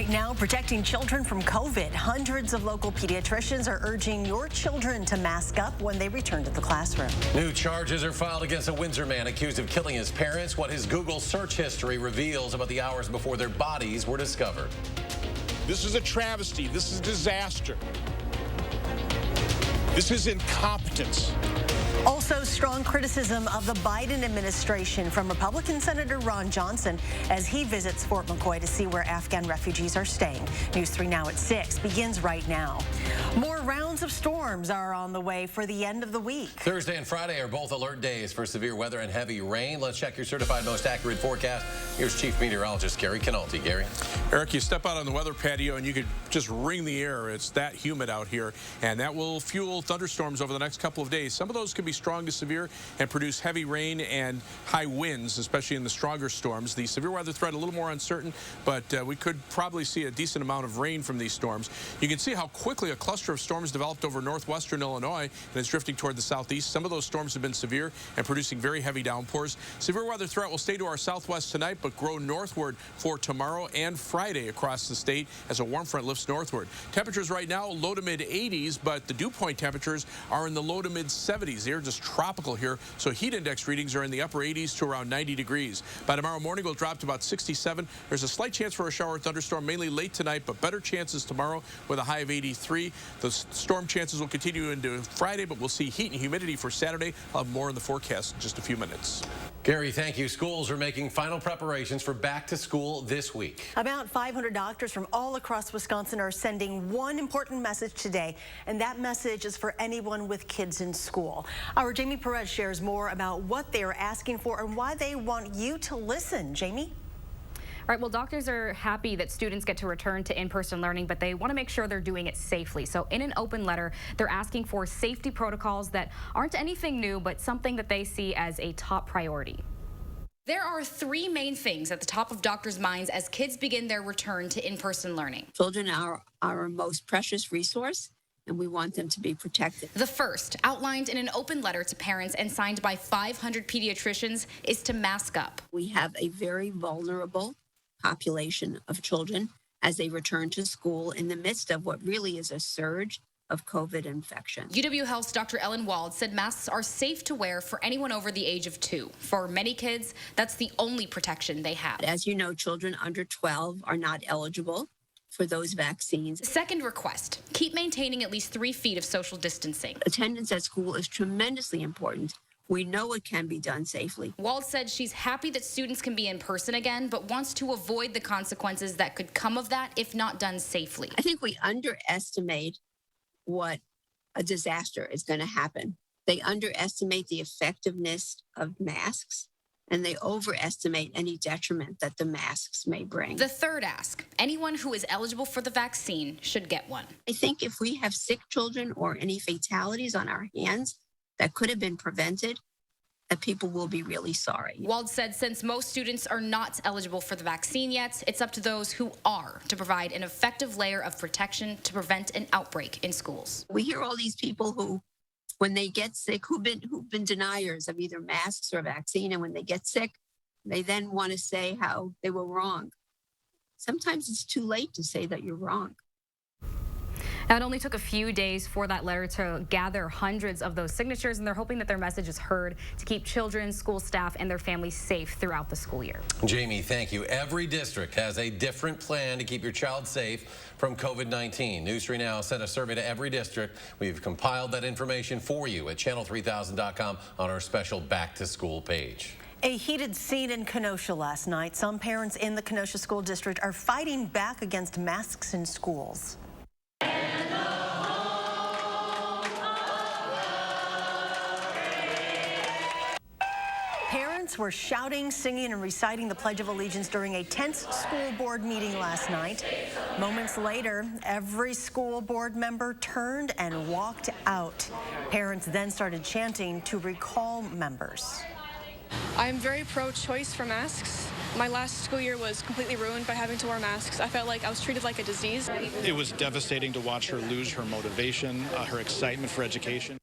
Right now, protecting children from COVID. Hundreds of local pediatricians are urging your children to mask up when they return to the classroom. New charges are filed against a Windsor man accused of killing his parents. What his Google search history reveals about the hours before their bodies were discovered. This is a travesty. This is a disaster. This is incompetence. Also, strong criticism of the Biden administration from Republican Senator Ron Johnson as he visits Fort McCoy to see where Afghan refugees are staying. News 3 Now at 6 begins right now. More rounds of storms are on the way for the end of the week. Thursday and Friday are both alert days for severe weather and heavy rain. Let's check your certified most accurate forecast. Here's Chief Meteorologist Gary Canalti. Gary. Eric, you step out on the weather patio and you could just wring the air. It's that humid out here, and that will fuel thunderstorms over the next couple of days. Some of those can be strong to severe and produce heavy rain and high winds, especially in the stronger storms. The severe weather threat a little more uncertain, but we could probably see a decent amount of rain from these storms. You can see how quickly a cluster of storms developed over northwestern Illinois and is drifting toward the southeast. Some of those storms have been severe and producing very heavy downpours. Severe weather threat will stay to our southwest tonight, but grow northward for tomorrow and Friday across the state as a warm front lifts northward. Temperatures right now low to mid 80s, but the dew point temperatures are in the low to mid 70s. They're just tropical here, so heat index readings are in the upper 80s to around 90 degrees. By tomorrow morning, we'll drop to about 67. There's a slight chance for a shower or thunderstorm, mainly late tonight, but better chances tomorrow with a high of 83. The storm chances will continue into Friday, but we'll see heat and humidity for Saturday. I'll have more in the forecast in just a few minutes. Gary, thank you. Schools are making final preparations for back to school this week. About 500 doctors from all across Wisconsin are sending one important message today, and that message is for anyone with kids in school. Our Jamie Perez shares more about what they are asking for and why they want you to listen. Jamie? All right, well, doctors are happy that students get to return to in-person learning, but they want to make sure they're doing it safely. So in an open letter, they're asking for safety protocols that aren't anything new, but something that they see as a top priority. There are three main things at the top of doctors' minds as kids begin their return to in-person learning. Children are our most precious resource, and we want them to be protected. The first, outlined in an open letter to parents and signed by 500 pediatricians, is to mask up. We have a very vulnerable population of children as they return to school in the midst of what really is a surge of COVID infection. UW Health's Dr. Ellen Wald said masks are safe to wear for anyone over the age of 2. For many kids, that's the only protection they have. As you know, children under 12 are not eligible for those vaccines. Second request, keep maintaining at least 3 feet of social distancing. Attendance at school is tremendously important. We know it can be done safely. Wald said she's happy that students can be in person again, but wants to avoid the consequences that could come of that if not done safely. I think we underestimate what a disaster is going to happen. They underestimate the effectiveness of masks, and they overestimate any detriment that the masks may bring. The third ask, anyone who is eligible for the vaccine should get one. I think if we have sick children or any fatalities on our hands that could have been prevented, that people will be really sorry. Wald said since most students are not eligible for the vaccine yet, it's up to those who are to provide an effective layer of protection to prevent an outbreak in schools. We hear all these people who, when they get sick, who've been deniers of either masks or vaccine, and when they get sick, they then want to say how they were wrong. Sometimes it's too late to say that you're wrong. Now, it only took a few days for that letter to gather hundreds of those signatures, and they're hoping that their message is heard to keep children, school staff, and their families safe throughout the school year. Jamie, thank you. Every district has a different plan to keep your child safe from COVID-19. News 3 Now sent a survey to every district. We've compiled that information for you at channel3000.com on our special Back to School page. A heated scene in Kenosha last night. Some parents in the Kenosha School District are fighting back against masks in schools. Parents were shouting, singing, and reciting the Pledge of Allegiance during a tense school board meeting last night. Moments later, every school board member turned and walked out. Parents then started chanting to recall members. I'm very pro-choice for masks. My last school year was completely ruined by having to wear masks. I felt like I was treated like a disease. It was devastating to watch her lose her motivation, her excitement for education.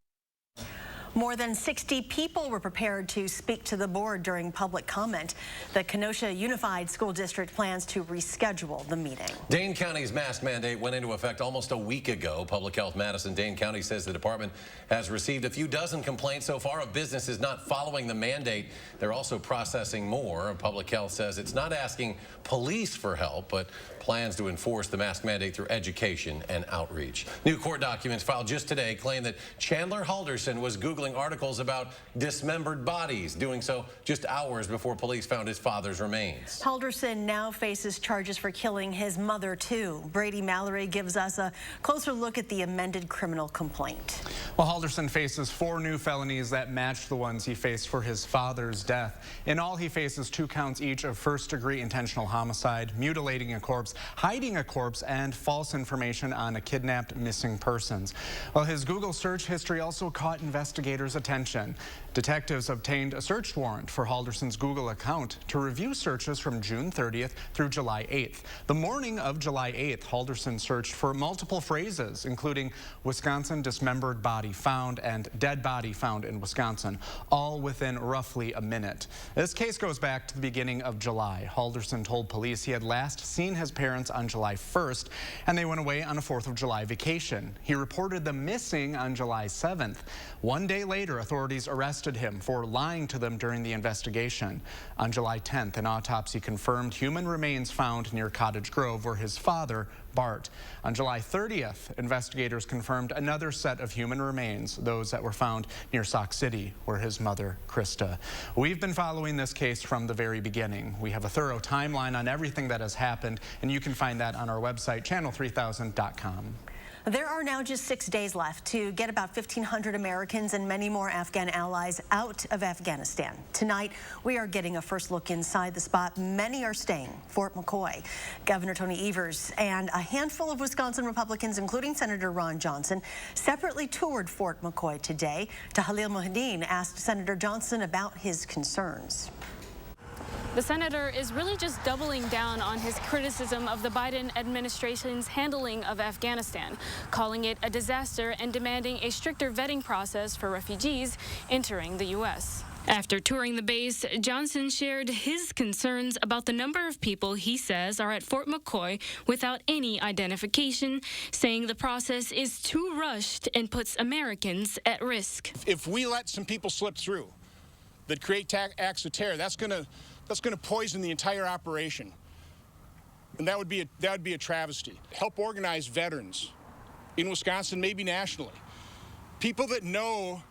More than 60 people were prepared to speak to the board during public comment. The Kenosha Unified School District plans to reschedule the meeting. Dane County's mask mandate went into effect almost a week ago. Public Health Madison Dane County says the department has received a few dozen complaints so far of businesses not following the mandate. They're also processing more. Public Health says it's not asking police for help, but plans to enforce the mask mandate through education and outreach. New court documents filed just today claim that Chandler Halderson was Googling articles about dismembered bodies, doing so just hours before police found his father's remains. Halderson now faces charges for killing his mother, too. Brady Mallory gives us a closer look at the amended criminal complaint. Well, Halderson faces 4 new felonies that match the ones he faced for his father's death. In all, he faces 2 counts each of first-degree intentional homicide, mutilating a corpse, hiding a corpse, and false information on a kidnapped missing persons. Well, his Google search history also caught investigators' attention. Detectives obtained a search warrant for Halderson's Google account to review searches from June 30th through July 8th. The morning of July 8th, Halderson searched for multiple phrases, including Wisconsin dismembered body found and dead body found in Wisconsin, all within roughly a minute. This case goes back to the beginning of July. Halderson told police he had last seen his parents on July 1st, and they went away on a 4th of July vacation. He reported them missing on July 7th. One day later, authorities arrested him for lying to them during the investigation. On July 10th, an autopsy confirmed human remains found near Cottage Grove, where his father, Bart. On July 30th, investigators confirmed another set of human remains, those that were found near Sauk City, where his mother, Krista. We've been following this case from the very beginning. We have a thorough timeline on everything that has happened, and you can find that on our website, channel3000.com. There are now just 6 days left to get about 1,500 Americans and many more Afghan allies out of Afghanistan. Tonight, we are getting a first look inside the spot many are staying, Fort McCoy. Governor Tony Evers and a handful of Wisconsin Republicans, including Senator Ron Johnson, separately toured Fort McCoy today. Tahlil Mohideen asked Senator Johnson about his concerns. The senator is really just doubling down on his criticism of the Biden administration's handling of Afghanistan, calling it a disaster and demanding a stricter vetting process for refugees entering the U.S. After touring the base, Johnson shared his concerns about the number of people he says are at Fort McCoy without any identification, saying the process is too rushed and puts Americans at risk. If we let some people slip through that create acts of terror, that's going to poison the entire operation, and that would be a travesty. Help organize veterans in Wisconsin, maybe nationally. People that know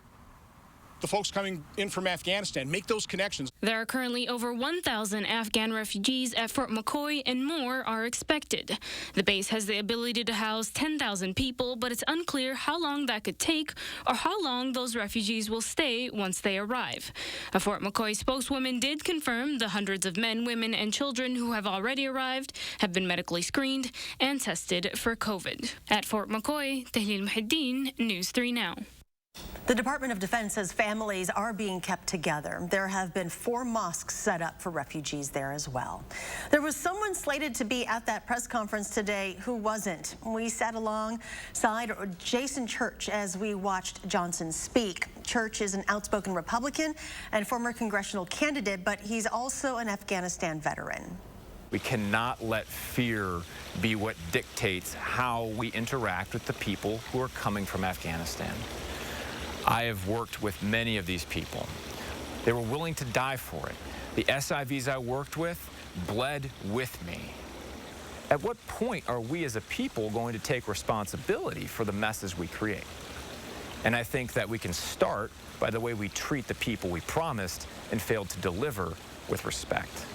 the folks coming in from Afghanistan, make those connections. There are currently over 1,000 Afghan refugees at Fort McCoy, and more are expected. The base has the ability to house 10,000 people, but it's unclear how long that could take or how long those refugees will stay once they arrive. A Fort McCoy spokeswoman did confirm the hundreds of men, women, and children who have already arrived have been medically screened and tested for COVID. At Fort McCoy, Tahlil Mohideen, News 3 Now. The Department of Defense says families are being kept together. There have been 4 mosques set up for refugees there as well. There was someone slated to be at that press conference today who wasn't. We sat alongside Jason Church as we watched Johnson speak. Church is an outspoken Republican and former congressional candidate, but he's also an Afghanistan veteran. We cannot let fear be what dictates how we interact with the people who are coming from Afghanistan. I have worked with many of these people. They were willing to die for it. The SIVs I worked with bled with me. At what point are we as a people going to take responsibility for the messes we create? And I think that we can start by the way we treat the people we promised and failed to deliver with respect.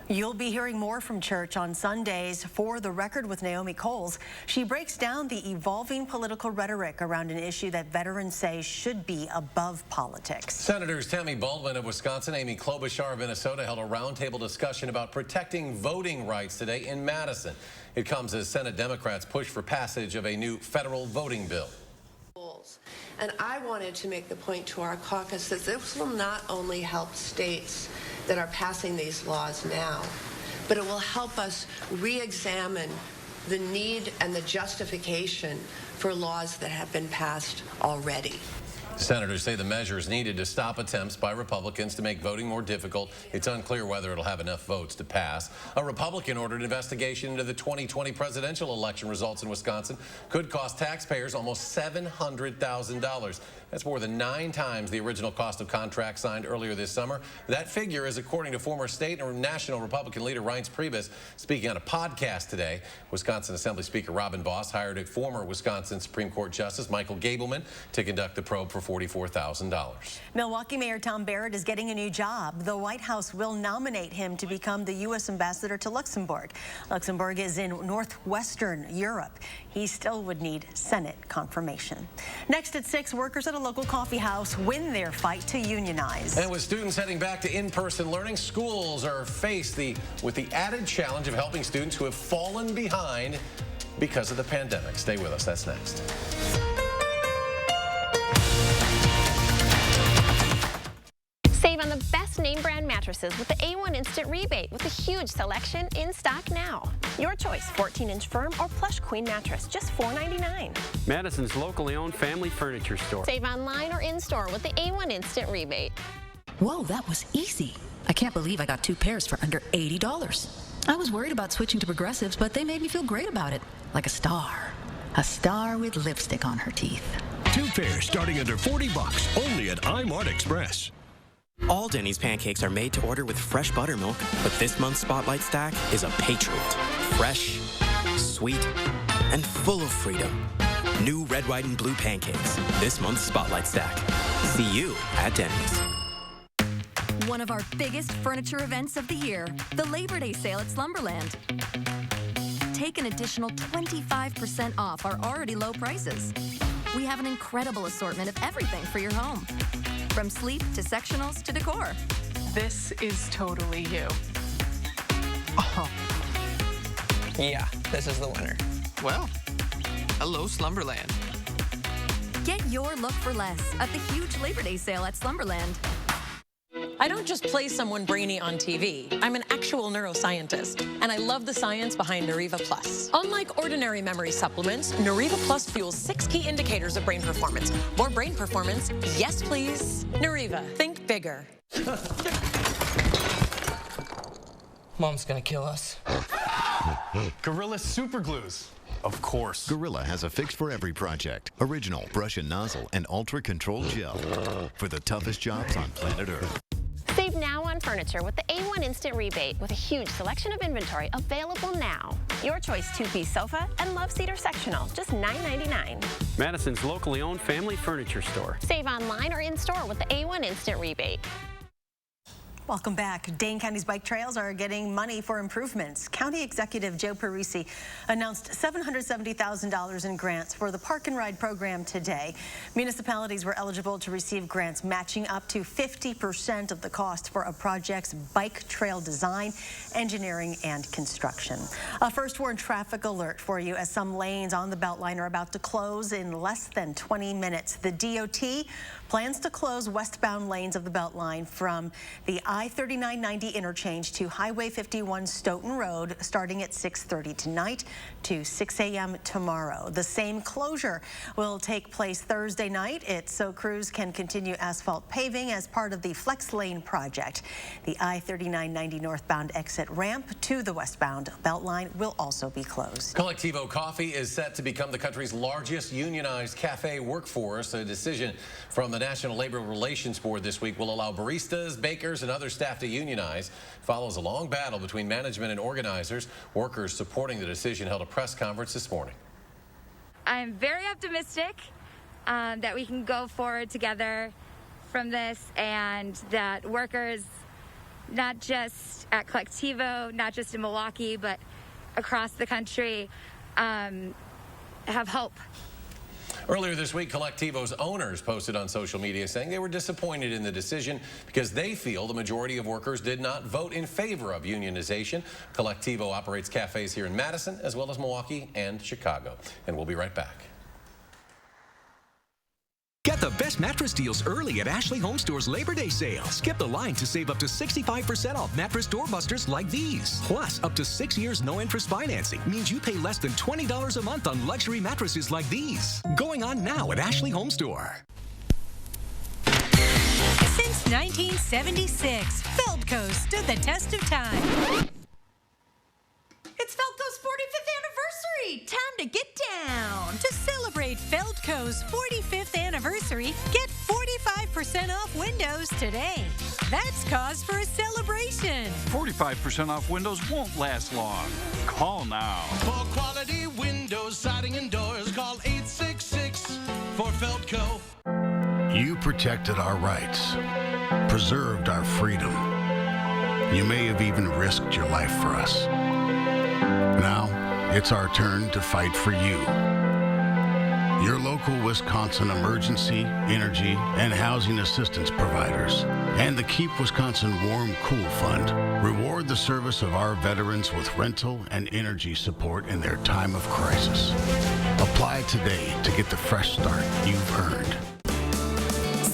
You'll be hearing more from Church on Sundays. For the Record with Naomi Coles, she breaks down the evolving political rhetoric around an issue that veterans say should be above politics. Senators Tammy Baldwin of Wisconsin, Amy Klobuchar of Minnesota held a roundtable discussion about protecting voting rights today in Madison. It comes as Senate Democrats push for passage of a new federal voting bill. And I wanted to make the point to our caucus that this will not only help states that are passing these laws now, but it will help us re-examine the need and the justification for laws that have been passed already. Senators say the measure is needed to stop attempts by Republicans to make voting more difficult. It's unclear whether it'll have enough votes to pass. A Republican ordered an investigation into the 2020 presidential election results in Wisconsin. Could cost taxpayers almost $700,000. That's more than 9 times the original cost of contracts signed earlier this summer. That figure is according to former state and national Republican leader Reince Priebus speaking on a podcast today. Wisconsin Assembly Speaker Robin Vos hired a former Wisconsin Supreme Court Justice Michael Gableman to conduct the probe for $44,000. Milwaukee Mayor Tom Barrett is getting a new job. The White House will nominate him to become the U.S. ambassador to Luxembourg. Luxembourg is in northwestern Europe. He still would need Senate confirmation. Next at 6, workers at a local coffee house win their fight to unionize. And with students heading back to in-person learning, schools are faced with the added challenge of helping students who have fallen behind because of the pandemic. Stay with us. That's next. Save on the best name brand mattresses with the A1 Instant Rebate with a huge selection in stock now. Your choice, 14-inch firm or plush queen mattress, just $4.99. Madison's locally owned family furniture store. Save online or in-store with the A1 Instant Rebate. Whoa, that was easy. I can't believe I got 2 pairs for under $80. I was worried about switching to Progressives, but they made me feel great about it. Like a star. A star with lipstick on her teeth. 2 pairs starting under $40, only at iMart Express. All Denny's pancakes are made to order with fresh buttermilk, but this month's Spotlight Stack is a Patriot. Fresh, sweet, and full of freedom. New red, white, and blue pancakes. This month's Spotlight Stack. See you at Denny's. One of our biggest furniture events of the year, the Labor Day sale at Slumberland. Take an additional 25% off our already low prices. We have an incredible assortment of everything for your home. From sleep to sectionals to decor. This is totally you. Oh. Yeah, this is the winner. Well, hello, Slumberland. Get your look for less at the huge Labor Day sale at Slumberland. I don't just play someone brainy on TV. I'm an actual neuroscientist, and I love the science behind Nariva Plus. Unlike ordinary memory supplements, Nariva Plus fuels 6 key indicators of brain performance. More brain performance, yes please. Nariva, think bigger. Mom's gonna kill us. Gorilla Super Glues. Of course. Gorilla has a fix for every project. Original brush and nozzle and ultra-controlled gel for the toughest jobs on planet Earth. Save now on furniture with the A1 Instant Rebate with a huge selection of inventory available now. Your choice, 2-piece sofa and love seater sectional, just $9.99. Madison's locally owned family furniture store. Save online or in-store with the A1 Instant Rebate. Welcome back. Dane County's bike trails are getting money for improvements. County Executive Joe Parisi announced $770,000 in grants for the Park and Ride program today. Municipalities were eligible to receive grants matching up to 50% of the cost for a project's bike trail design, engineering, and construction. A first warn traffic alert for you as some lanes on the Beltline are about to close in less than 20 minutes. The DOT plans to close westbound lanes of the Beltline from the I-3990 interchange to Highway 51 Stoughton Road starting at 6:30 tonight to 6 a.m. tomorrow. The same closure will take place Thursday night so crews can continue asphalt paving as part of the Flex Lane project. The I-3990 northbound exit ramp to the westbound Beltline will also be closed. Collectivo Coffee is set to become the country's largest unionized cafe workforce. A decision from the National Labor Relations Board this week will allow baristas, bakers, and other staff to unionize. Follows a long battle between management and organizers. Workers supporting the decision held a press conference this morning. I'm very optimistic that we can go forward together from this, and that workers, not just at Collectivo, not just in Milwaukee, but across the country, have hope. Earlier this week, Collectivo's owners posted on social media saying they were disappointed in the decision because they feel the majority of workers did not vote in favor of unionization. Collectivo operates cafes here in Madison as well as Milwaukee and Chicago. And we'll be right back. Get the best mattress deals early at Ashley HomeStore's Labor Day sale. Skip the line to save up to 65% off mattress doorbusters like these. Plus, up to 6 years no-interest financing means you pay less than $20 a month on luxury mattresses like these. Going on now at Ashley HomeStore. 1976, Feldco stood the test of time. It's Feldco's 45th anniversary! Time to get down! To celebrate Feldco's 45th anniversary, get 45% off windows today. That's cause for a celebration. 45% off windows won't last long. Call now. For quality windows, siding, and doors, call 866 for Feldco. You protected our rights, preserved our freedom. You may have even risked your life for us. Now, it's our turn to fight for you. Your local Wisconsin emergency, energy, and housing assistance providers, and the Keep Wisconsin Warm Cool Fund reward the service of our veterans with rental and energy support in their time of crisis. Apply today to get the fresh start you've earned.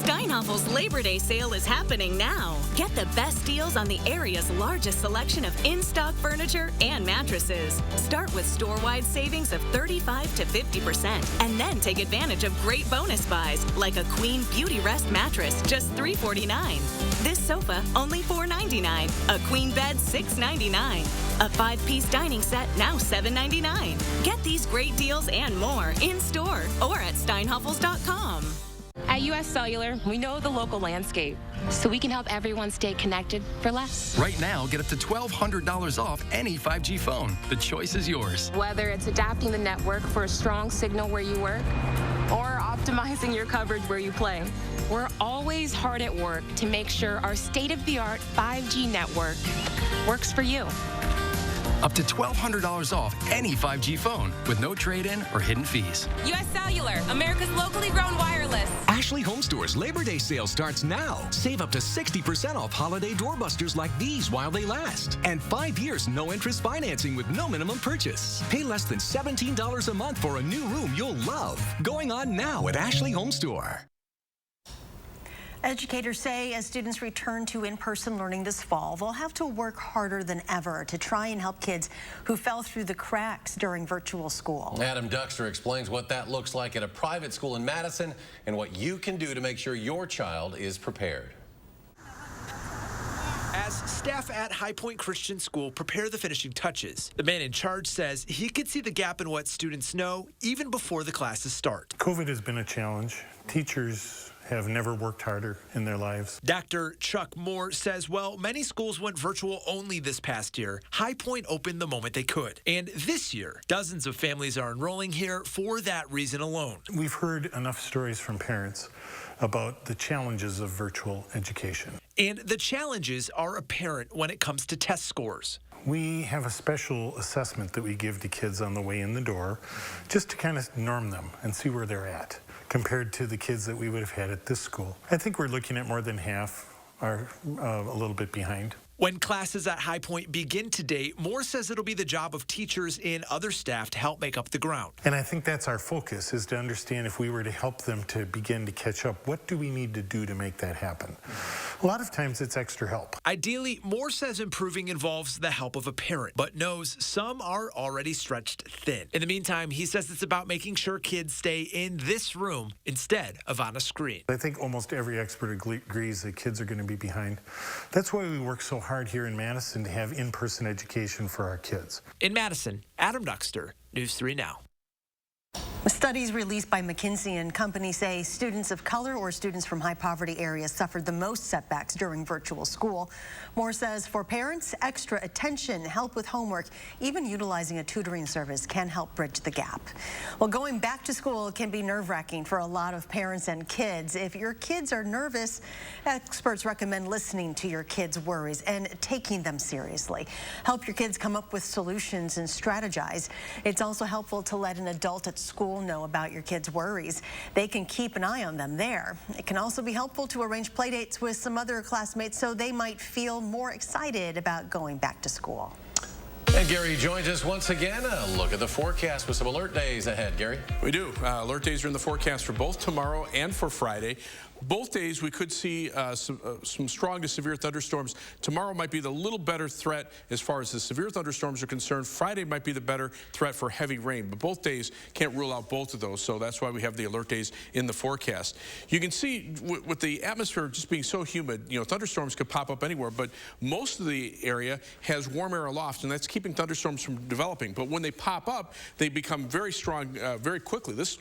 Steinhoffel's Labor Day sale is happening now. Get the best deals on the area's largest selection of in-stock furniture and mattresses. Start with store-wide savings of 35 to 50%, and then take advantage of great bonus buys like a Queen Beauty Rest mattress, just $349. This sofa, only $499. A queen bed, $699. A 5-piece dining set, now $799. Get these great deals and more in-store or at steinhoffels.com. At uscellular, we know the local landscape, so we can help everyone stay connected for less. Right now, get up to $1,200 off any 5G phone. The choice is yours. Whether it's adapting the network for a strong signal where you work, or optimizing your coverage where you play, we're always hard at work to make sure our state-of-the-art 5G network works for you. Up to $1,200 off any 5G phone with no trade-in or hidden fees. US Cellular, America's locally grown wireless. Ashley HomeStore's Labor Day sale starts now. Save up to 60% off holiday doorbusters like these while they last. And 5 years no-interest financing with no minimum purchase. Pay less than $17 a month for a new room you'll love. Going on now at Ashley HomeStore. Educators say as students return to in-person learning this fall, they'll have to work harder than ever to try and help kids who fell through the cracks during virtual school. Adam Duxter explains what that looks like at a private school in Madison and what you can do to make sure your child is prepared. As staff at High Point Christian School prepare the finishing touches, the man in charge says he could see the gap in what students know even before the classes start. COVID has been a challenge. Teachers have never worked harder in their lives. Dr. Chuck Moore says, well, many schools went virtual only this past year. High Point opened the moment they could. And this year, dozens of families are enrolling here for that reason alone. We've heard enough stories from parents about the challenges of virtual education. And the challenges are apparent when it comes to test scores. We have a special assessment that we give to kids on the way in the door just to kind of norm them and see where they're at compared to the kids that we would have had at this school. I think we're looking at more than half are a little bit behind. When classes at High Point begin today, Moore says it'll be the job of teachers and other staff to help make up the ground. And I think that's our focus, is to understand if we were to help them to begin to catch up, what do we need to do to make that happen? A lot of times it's extra help. Ideally, Moore says improving involves the help of a parent, but knows some are already stretched thin. In the meantime, he says it's about making sure kids stay in this room instead of on a screen. I think almost every expert agrees that kids are going to be behind. That's why we work so hard here in Madison to have in-person education for our kids. In Madison, Adam Duxter, News 3 Now. Studies released by McKinsey and Company say students of color or students from high poverty areas suffered the most setbacks during virtual school. Moore says for parents, extra attention, help with homework, even utilizing a tutoring service can help bridge the gap. Well, going back to school can be nerve-wracking for a lot of parents and kids. If your kids are nervous, experts recommend listening to your kids' worries and taking them seriously. Help your kids come up with solutions and strategize. It's also helpful to let an adult at school know about your kids' worries. They can keep an eye on them there. It can also be helpful to arrange play dates with some other classmates so they might feel more excited about going back to school. And Gary joins us once again. A look at the forecast with some alert days ahead. Gary? We do. Alert days are in the forecast for both tomorrow and for Friday. Both days we could see some strong to severe thunderstorms. Tomorrow might be the little better threat as far as the severe thunderstorms are concerned. Friday might be the better threat for heavy rain, but both days can't rule out both of those, so that's why we have the alert days in the forecast. You can see with the atmosphere just being so humid, you know, thunderstorms could pop up anywhere, but most of the area has warm air aloft, and that's keeping thunderstorms from developing. But when they pop up, they become very strong very quickly. This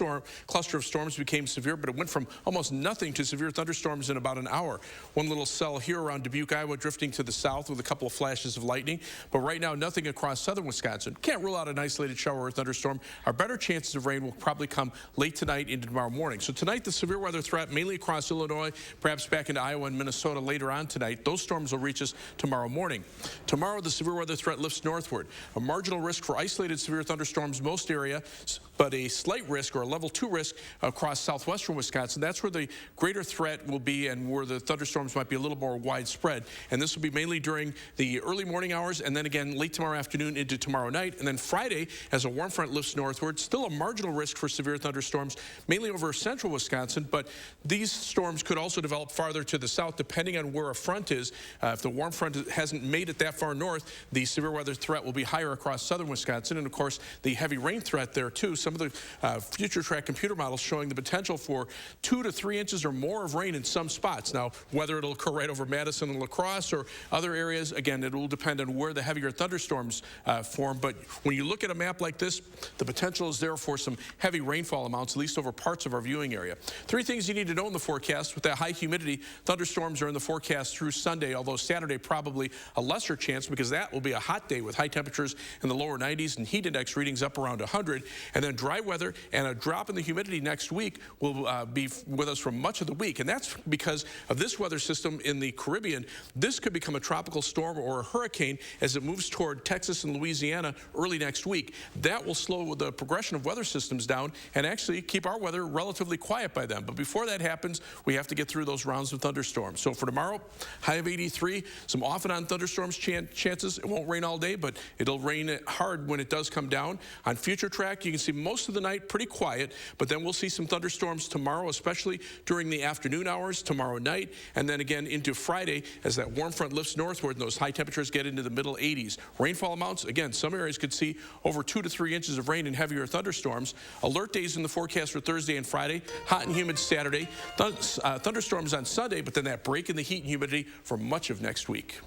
cluster of storms became severe, but it went from almost nothing to severe thunderstorms in about an hour. One little cell here around Dubuque, Iowa, drifting to the south with a couple of flashes of lightning, but right now nothing across southern Wisconsin. Can't rule out an isolated shower or thunderstorm. Our better chances of rain will probably come late tonight into tomorrow morning. So tonight, the severe weather threat mainly across Illinois, perhaps back into Iowa and Minnesota later on tonight. Those storms will reach us tomorrow morning. Tomorrow, the severe weather threat lifts northward. A marginal risk for isolated severe thunderstorms most areas, but a slight risk or a level 2 risk across southwestern Wisconsin. That's where the greater threat will be and where the thunderstorms might be a little more widespread. And this will be mainly during the early morning hours and then again late tomorrow afternoon into tomorrow night. And then Friday, as a warm front lifts northward, still a marginal risk for severe thunderstorms, mainly over central Wisconsin, but these storms could also develop farther to the south depending on where a front is. If the warm front hasn't made it that far north, the severe weather threat will be higher across southern Wisconsin, and of course the heavy rain threat there too. Some of the future track computer models showing the potential for 2 to 3 inches or more of rain in some spots. Now, whether it'll occur right over Madison and La Crosse or other areas, again, it will depend on where the heavier thunderstorms form. But when you look at a map like this, the potential is there for some heavy rainfall amounts, at least over parts of our viewing area. 3 things you need to know in the forecast. With that high humidity, thunderstorms are in the forecast through Sunday, although Saturday probably a lesser chance because that will be a hot day with high temperatures in the lower 90s and heat index readings up around 100. And then dry weather and a drop in the humidity next week will be with us for much of the week. And that's because of this weather system in the Caribbean. This could become a tropical storm or a hurricane as it moves toward Texas and Louisiana early next week. That will slow the progression of weather systems down and actually keep our weather relatively quiet by then. But before that happens, we have to get through those rounds of thunderstorms. So for tomorrow, high of 83, some off and on thunderstorms chances. It won't rain all day, but it'll rain hard when it does come down. On future track, you can see most of the night pretty quiet, but then we'll see some thunderstorms tomorrow, especially during the afternoon hours tomorrow night, and then again into Friday as that warm front lifts northward and those high temperatures get into the middle 80s. Rainfall amounts, again, some areas could see over 2 to 3 inches of rain and heavier thunderstorms. Alert days in the forecast for Thursday and Friday, hot and humid Saturday, thunderstorms on Sunday, but then that break in the heat and humidity for much of next week.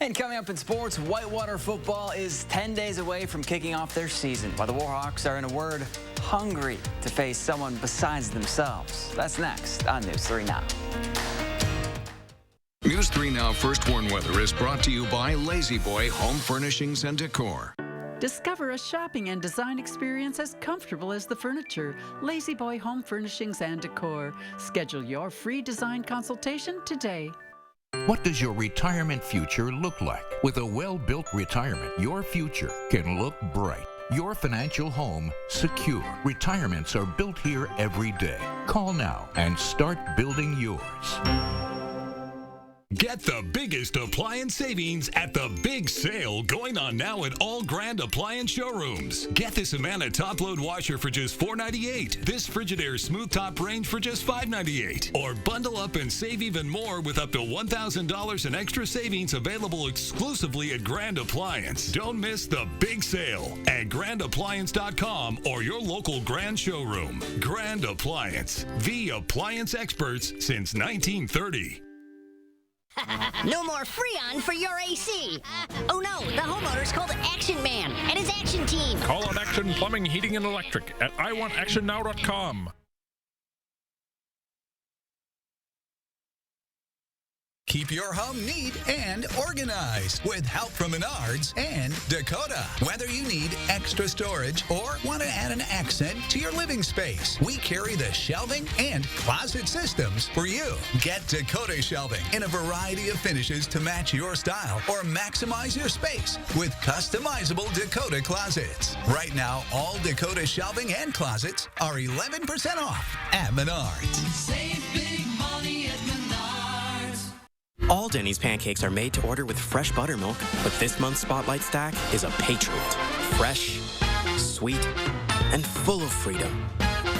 And coming up in sports, Whitewater football is 10 days away from kicking off their season, while the Warhawks are, in a word, hungry to face someone besides themselves. That's next on News 3 Now. News 3 Now First Warn Weather is brought to you by Lazy Boy Home Furnishings and Decor. Discover a shopping and design experience as comfortable as the furniture. Lazy Boy Home Furnishings and Decor. Schedule your free design consultation today. What does your retirement future look like? With a well-built retirement, your future can look bright. Your financial home secure. Retirements are built here every day. Call now and start building yours. Get the biggest appliance savings at the big sale going on now at all Grand Appliance showrooms. Get this Amana top-load washer for just $4.98. This Frigidaire smooth top range for just $5.98. Or bundle up and save even more with up to $1,000 in extra savings available exclusively at Grand Appliance. Don't miss the big sale at grandappliance.com or your local Grand showroom. Grand Appliance, the appliance experts since 1930. No more Freon for your AC. Oh no, the homeowner's called Action Man and his action team. Call on Action Plumbing, Heating, and Electric at iwantactionnow.com. Keep your home neat and organized with help from Menards and Dakota. Whether you need extra storage or want to add an accent to your living space, we carry the shelving and closet systems for you. Get Dakota shelving in a variety of finishes to match your style or maximize your space with customizable Dakota closets. Right now, all Dakota shelving and closets are 11% off at Menards. Save big money at Menards. All Denny's pancakes are made to order with fresh buttermilk, but this month's Spotlight Stack is a Patriot. Fresh, sweet, and full of freedom.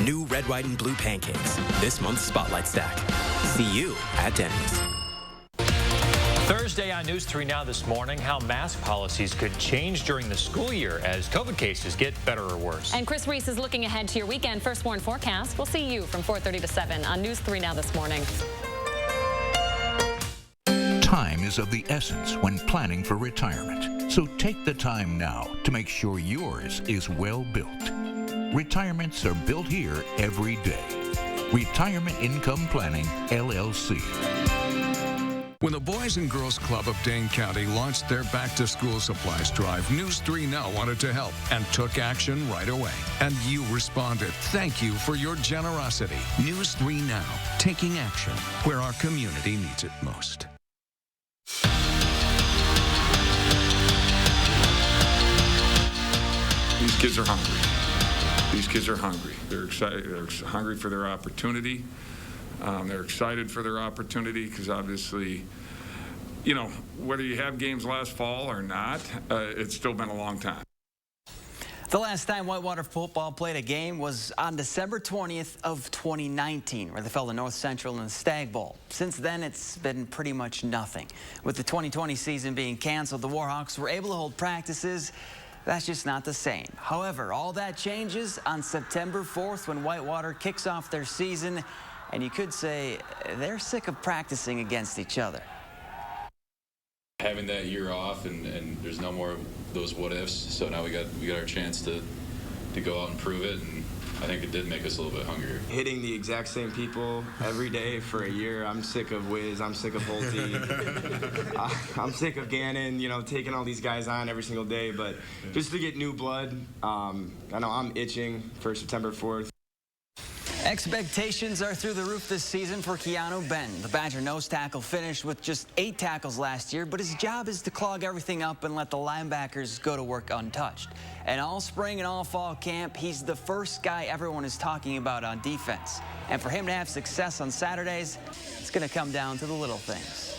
New red, white, and blue pancakes. This month's Spotlight Stack. See you at Denny's. Thursday on News 3 Now this morning, how mask policies could change during the school year as COVID cases get better or worse. And Chris Reese is looking ahead to your weekend First Warn forecast. We'll see you from 4:30 to 7 on News 3 Now this morning. Time is of the essence when planning for retirement. So take the time now to make sure yours is well built. Retirements are built here every day. Retirement Income Planning, LLC. When the Boys and Girls Club of Dane County launched their back-to-school supplies drive, News 3 Now wanted to help and took action right away. And you responded. Thank you for your generosity. News 3 Now, taking action where our community needs it most. These kids are hungry. These kids are hungry. They're excited. They're hungry for their opportunity. They're excited for their opportunity because obviously, you know, whether you have games last fall or not, it's still been a long time. The last time Whitewater football played a game was on December 20th of 2019, where they fell to North Central in the Stag Bowl. Since then, it's been pretty much nothing. With the 2020 season being canceled, the Warhawks were able to hold practices. That's just not the same. However, all that changes on September 4th when Whitewater kicks off their season. And you could say they're sick of practicing against each other. Having that year off and there's no more of those what ifs, so now we got our chance to go out and prove it, and I think it did make us a little bit hungrier. Hitting the exact same people every day for a year. I'm sick of Wiz, I'm sick of Holte. I'm sick of Gannon, you know, taking all these guys on every single day, but just to get new blood, I know I'm itching for September 4th. Expectations are through the roof this season for Keanu Benton. The Badger nose tackle finished with just 8 tackles last year, but his job is to clog everything up and let the linebackers go to work untouched. And all spring and all fall camp, he's the first guy everyone is talking about on defense. And for him to have success on Saturdays, it's going to come down to the little things.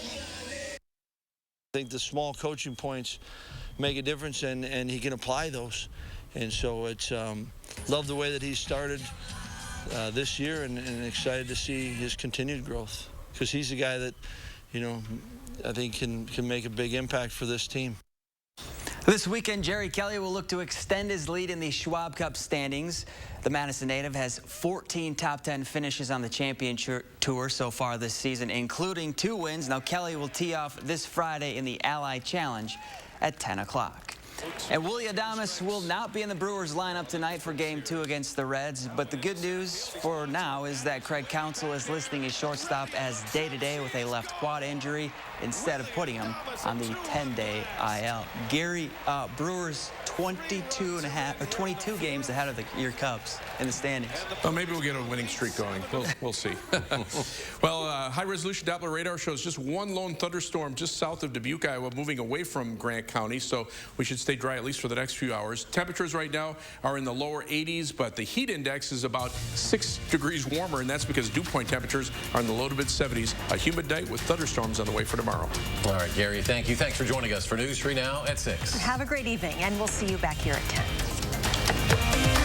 I think the small coaching points make a difference, and he can apply those. And so it's love the way that he started this year, and excited to see his continued growth, because he's a guy that, you know, I think can make a big impact for this team. This weekend, Jerry Kelly will look to extend his lead in the Schwab Cup standings. The Madison native has 14 top 10 finishes on the championship tour so far this season, including 2 wins. Now Kelly will tee off this Friday in the Ally Challenge at 10 o'clock. And Willie Adames will not be in the Brewers lineup tonight for Game 2 against the Reds. But the good news for now is that Craig Counsell is listing his shortstop as day-to-day with a left quad injury instead of putting him on the 10-day IL. Gary, Brewers 22 games ahead of your Cubs in the standings. Well, maybe we'll get a winning streak going. We'll see. Well, high-resolution Doppler radar shows just one lone thunderstorm just south of Dubuque, Iowa, moving away from Grant County, so we should stay dry at least for the next few hours. Temperatures right now are in the lower 80s, but the heat index is about 6 degrees warmer, and that's because dew point temperatures are in the low to mid-70s. A humid night with thunderstorms on the way for tomorrow. All right, Gary, thank you. Thanks for joining us for News 3 Now at 6. Have a great evening, and we'll see you back here at 10.